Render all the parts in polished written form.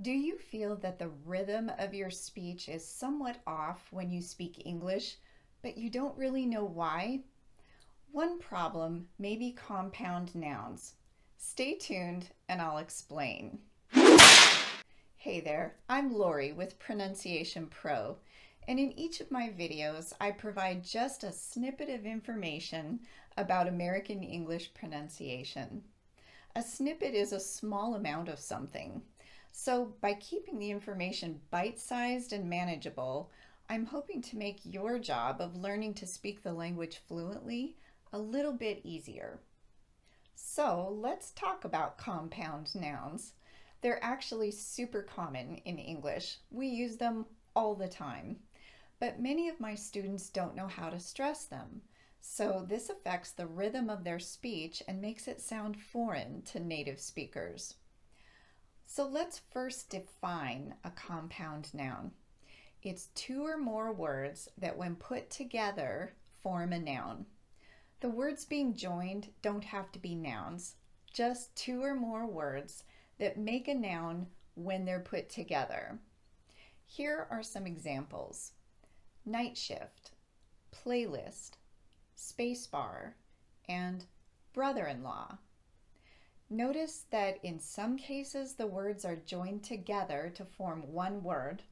Do you feel that the rhythm of your speech is somewhat off when you speak English, but you don't really know why? One problem may be compound nouns. Stay tuned and I'll explain. Hey there, I'm Lori with Pronunciation Pro, and in each of my videos I provide just a snippet of information about American English pronunciation. A snippet is a small amount of something. So by keeping the information bite-sized and manageable, I'm hoping to make your job of learning to speak the language fluently a little bit easier. So let's talk about compound nouns. They're actually super common in English. We use them all the time. But many of my students don't know how to stress them. So this affects the rhythm of their speech and makes it sound foreign to native speakers. So let's first define a compound noun. It's two or more words that when put together form a noun. The words being joined don't have to be nouns, just two or more words that make a noun when they're put together. Here are some examples: night shift, playlist, spacebar, and brother-in-law. Notice that in some cases the words are joined together to form one word.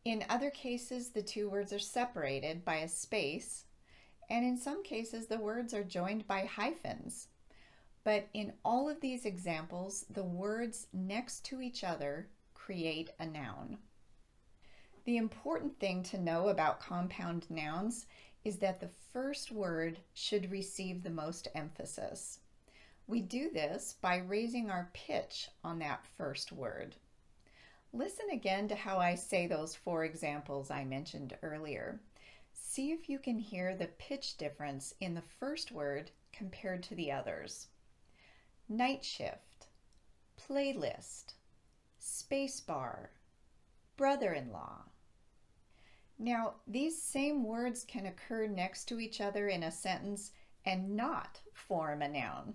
In other cases the two words are separated by a space, and in some cases the words are joined by hyphens. But in all of these examples, the words next to each other create a noun. The important thing to know about compound nouns is that the first word should receive the most emphasis. We do this by raising our pitch on that first word. Listen again to how I say those four examples I mentioned earlier. See if you can hear the pitch difference in the first word compared to the others. Night shift, playlist, spacebar, brother-in-law. Now, these same words can occur next to each other in a sentence and not form a noun.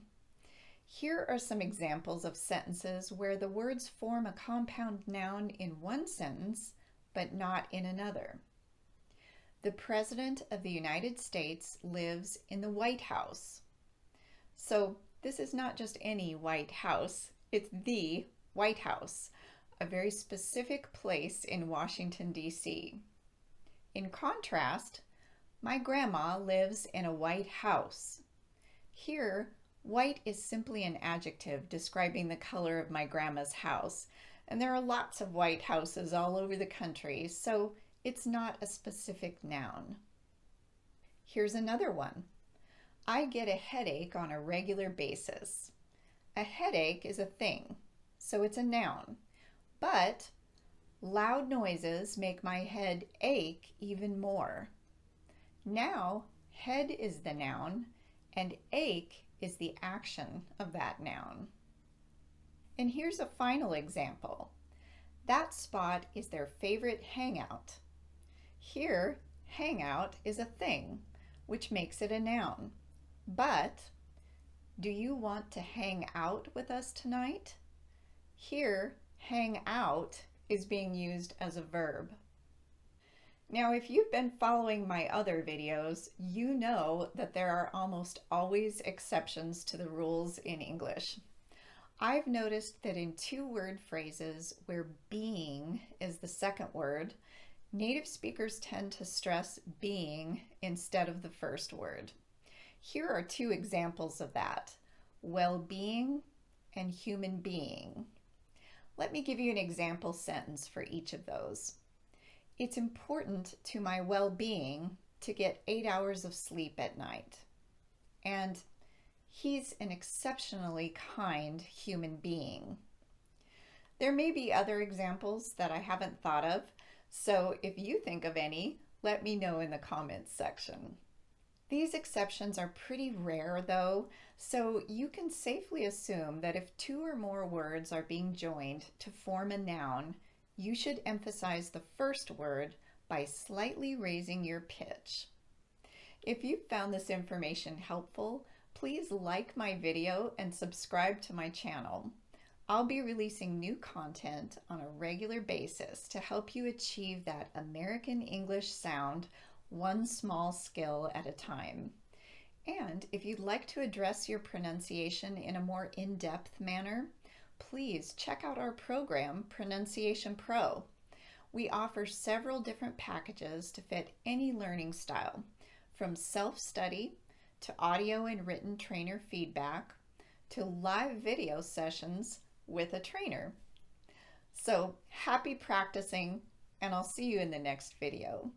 Here are some examples of sentences where the words form a compound noun in one sentence, but not in another. The President of the United States lives in the White House. So this is not just any White House, it's the White House, a very specific place in Washington, D.C. In contrast, my grandma lives in a white house. Here, white is simply an adjective describing the color of my grandma's house, and there are lots of white houses all over the country, so it's not a specific noun. Here's another one. I get a headache on a regular basis. A headache is a thing, so it's a noun, but loud noises make my head ache even more. Now, head is the noun, and ache is the action of that noun. And here's a final example. That spot is their favorite hangout. Here, hangout is a thing, which makes it a noun. But, do you want to hang out with us tonight? Here, hang out is being used as a verb. Now, if you've been following my other videos, you know that there are almost always exceptions to the rules in English. I've noticed that in two-word phrases where being is the second word, native speakers tend to stress being instead of the first word. Here are two examples of that: well-being and human being. Let me give you an example sentence for each of those. It's important to my well-being to get 8 hours of sleep at night. And he's an exceptionally kind human being. There may be other examples that I haven't thought of, so if you think of any, let me know in the comments section. These exceptions are pretty rare though, so you can safely assume that if two or more words are being joined to form a noun, you should emphasize the first word by slightly raising your pitch. If you found this information helpful, please like my video and subscribe to my channel. I'll be releasing new content on a regular basis to help you achieve that American English sound one small skill at a time. And if you'd like to address your pronunciation in a more in-depth manner, please check out our program, Pronunciation Pro. We offer several different packages to fit any learning style, from self-study to audio and written trainer feedback to live video sessions with a trainer. So happy practicing, and I'll see you in the next video.